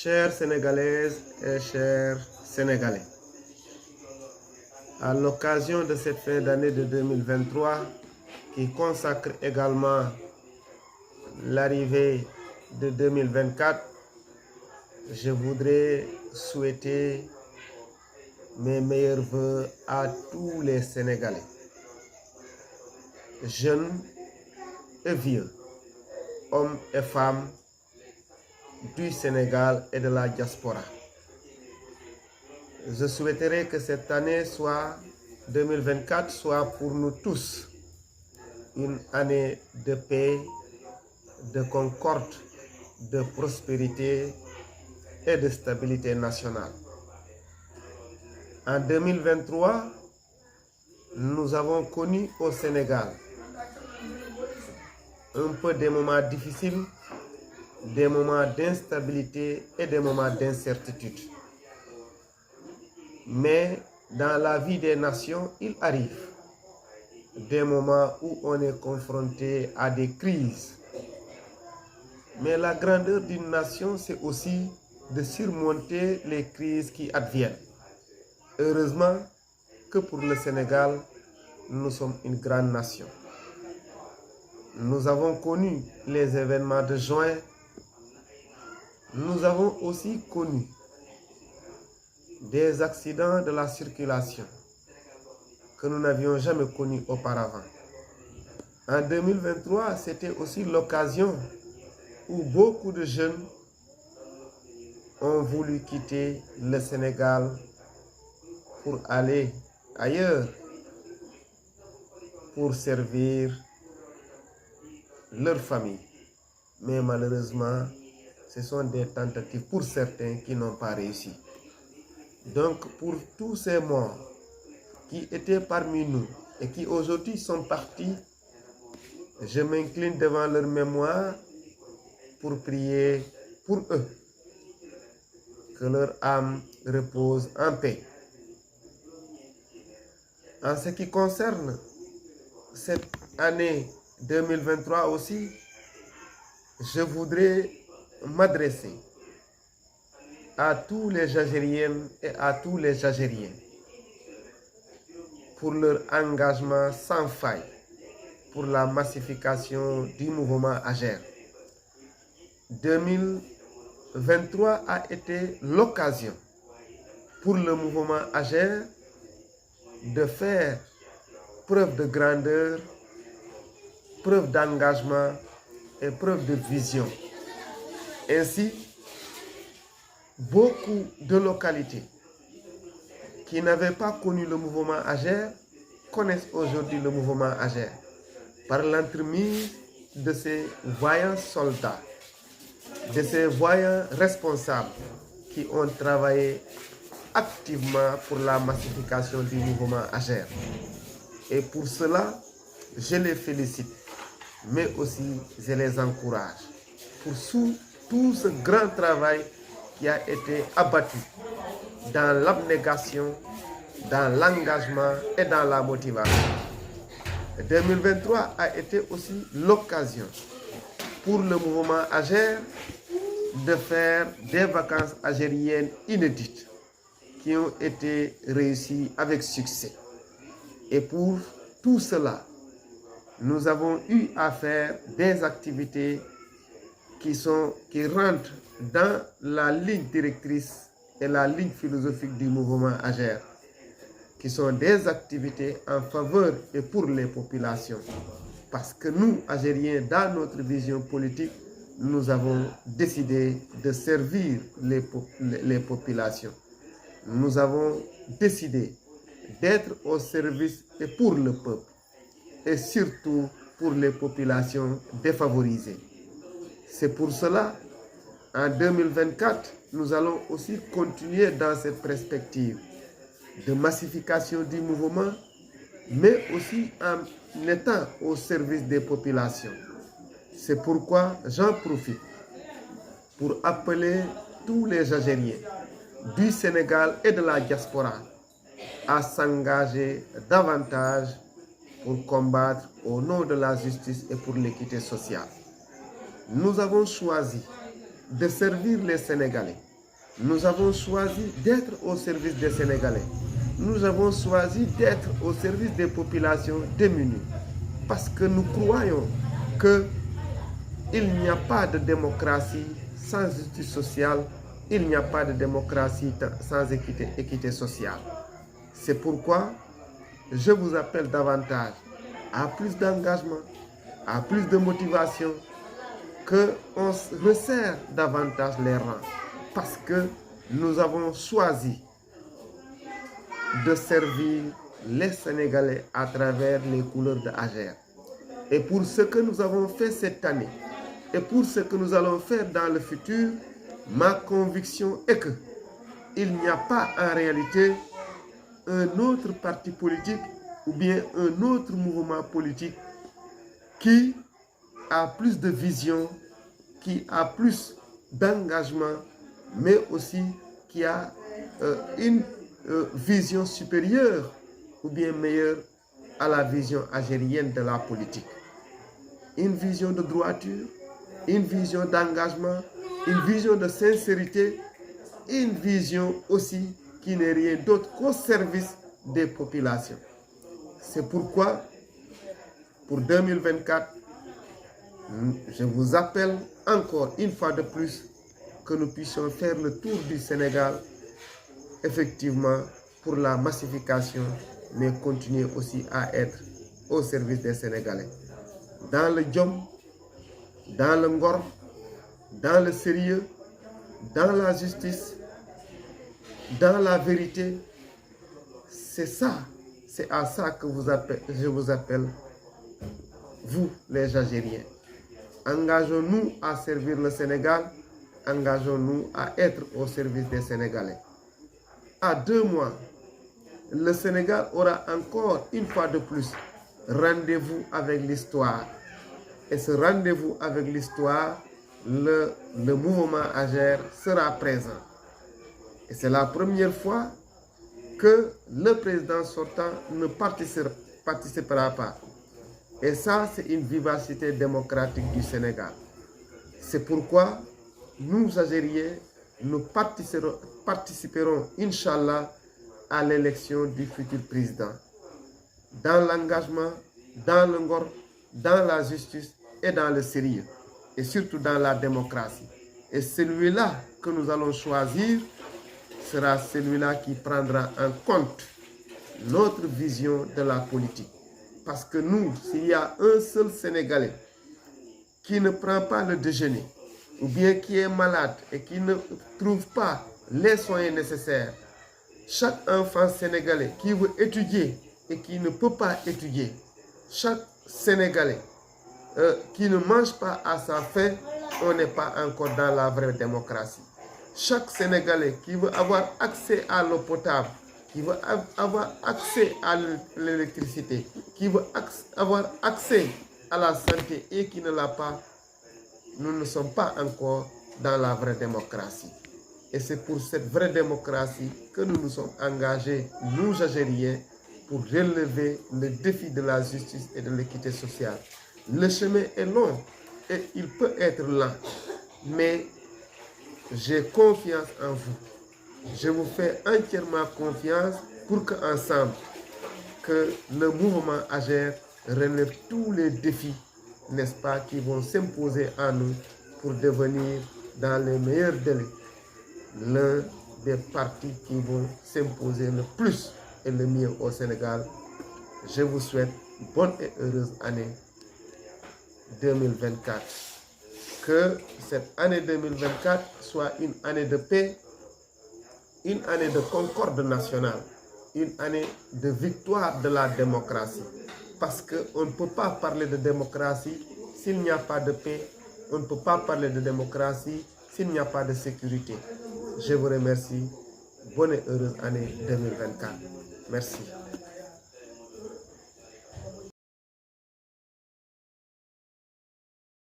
Chères Sénégalaises et chers Sénégalais, à l'occasion de cette fin d'année de 2023 qui consacre également l'arrivée de 2024, je voudrais souhaiter mes meilleurs vœux à tous les Sénégalais, jeunes et vieux, hommes et femmes du Sénégal et de la diaspora. Je souhaiterais que cette année 2024 soit pour nous tous une année de paix, de concorde, de prospérité et de stabilité nationale. En 2023, nous avons connu au Sénégal un peu des moments difficiles, des moments d'instabilité et des moments d'incertitude. Mais dans la vie des nations, il arrive des moments où on est confronté à des crises. Mais la grandeur d'une nation, c'est aussi de surmonter les crises qui adviennent. Heureusement que pour le Sénégal, nous sommes une grande nation. Nous avons connu les événements de juin. Nous avons aussi connu des accidents de la circulation que nous n'avions jamais connus auparavant. En 2023, c'était aussi l'occasion où beaucoup de jeunes ont voulu quitter le Sénégal pour aller ailleurs, pour servir leur famille. Mais malheureusement, ce sont des tentatives pour certains qui n'ont pas réussi. Donc, pour tous ces morts qui étaient parmi nous et qui aujourd'hui sont partis, je m'incline devant leur mémoire pour prier pour eux. Que leur âme repose en paix. En ce qui concerne cette année 2023 aussi, je voudrais m'adresser à tous les Jagériennes et à tous les Jagériens pour leur engagement sans faille pour la massification du mouvement AGER. 2023 a été l'occasion pour le mouvement AGER de faire preuve de grandeur, preuve d'engagement et preuve de vision. Ainsi, beaucoup de localités qui n'avaient pas connu le mouvement AGER connaissent aujourd'hui le mouvement AGER par l'entremise de ces voyants soldats, de ces voyants responsables qui ont travaillé activement pour la massification du mouvement AGER. Et pour cela, je les félicite, mais aussi je les encourage pour tout ce grand travail qui a été abattu dans l'abnégation, dans l'engagement et dans la motivation. 2023 a été aussi l'occasion pour le mouvement AGER de faire des vacances agériennes inédites qui ont été réussies avec succès. Et pour tout cela, nous avons eu à faire des activités qui rentrent dans la ligne directrice et la ligne philosophique du mouvement AGER, qui sont des activités en faveur et pour les populations. Parce que nous, Agériens, dans notre vision politique, nous avons décidé de servir les populations. Nous avons décidé d'être au service et pour le peuple, et surtout pour les populations défavorisées. C'est pour cela, en 2024, nous allons aussi continuer dans cette perspective de massification du mouvement, mais aussi en étant au service des populations. C'est pourquoi j'en profite pour appeler tous les Agériens du Sénégal et de la diaspora à s'engager davantage pour combattre au nom de la justice et pour l'équité sociale. Nous avons choisi de servir les Sénégalais Nous avons choisi d'être au service des Sénégalais. Nous avons choisi d'être au service des populations démunies. Parce que nous croyons qu'il n'y a pas de démocratie sans justice sociale. Il n'y a pas de démocratie sans équité sociale. C'est pourquoi je vous appelle davantage à plus d'engagement, à plus de motivation, qu'on resserre davantage les rangs. Parce que nous avons choisi de servir les Sénégalais à travers les couleurs de AGER. Et pour ce que nous avons fait cette année, et pour ce que nous allons faire dans le futur, ma conviction est qu'il n'y a pas en réalité un autre parti politique ou bien un autre mouvement politique qui a plus de vision, qui a plus d'engagement, mais aussi qui a une vision supérieure ou bien meilleure à la vision agérienne de la politique. Une vision de droiture, une vision d'engagement, une vision de sincérité, une vision aussi qui n'est rien d'autre qu'au service des populations. C'est pourquoi, pour 2024, je vous appelle encore une fois de plus que nous puissions faire le tour du Sénégal, effectivement, pour la massification, mais continuer aussi à être au service des Sénégalais. Dans le djom, dans le ngor, dans le sérieux, dans la justice, dans la vérité, c'est ça, c'est à ça que je vous appelle, vous les Algériens. Engageons-nous à servir le Sénégal, engageons-nous à être au service des Sénégalais. À 2 mois, le Sénégal aura encore une fois de plus rendez-vous avec l'histoire. Et ce rendez-vous avec l'histoire, le mouvement AGER sera présent. Et c'est la première fois que le président sortant ne participera pas. Et ça, c'est une vivacité démocratique du Sénégal. C'est pourquoi nous, Algériens, nous participerons, Inch'Allah, à l'élection du futur président. Dans l'engagement, dans le ngor, dans la justice et dans le sérieux. Et surtout dans la démocratie. Et celui-là que nous allons choisir sera celui-là qui prendra en compte notre vision de la politique. Parce que nous, s'il y a un seul Sénégalais qui ne prend pas le déjeuner, ou bien qui est malade et qui ne trouve pas les soins nécessaires, chaque enfant sénégalais qui veut étudier et qui ne peut pas étudier, chaque Sénégalais qui ne mange pas à sa faim, on n'est pas encore dans la vraie démocratie. Chaque Sénégalais qui veut avoir accès à l'eau potable, qui veut avoir accès à l'électricité, qui veut avoir accès à la santé et qui ne l'a pas, nous ne sommes pas encore dans la vraie démocratie. Et c'est pour cette vraie démocratie que nous nous sommes engagés, nous Algériens, pour relever le défi de la justice et de l'équité sociale. Le chemin est long et il peut être lent, mais j'ai confiance en vous. Je vous fais entièrement confiance pour qu'ensemble, que le mouvement AGER relève tous les défis, n'est-ce pas, qui vont s'imposer à nous pour devenir dans les meilleurs délais l'un des partis qui vont s'imposer le plus et le mieux au Sénégal. Je vous souhaite bonne et heureuse année 2024. Que cette année 2024 soit une année de paix, une année de concorde nationale, une année de victoire de la démocratie. Parce qu'on ne peut pas parler de démocratie s'il n'y a pas de paix. On ne peut pas parler de démocratie s'il n'y a pas de sécurité. Je vous remercie. Bonne et heureuse année 2024. Merci.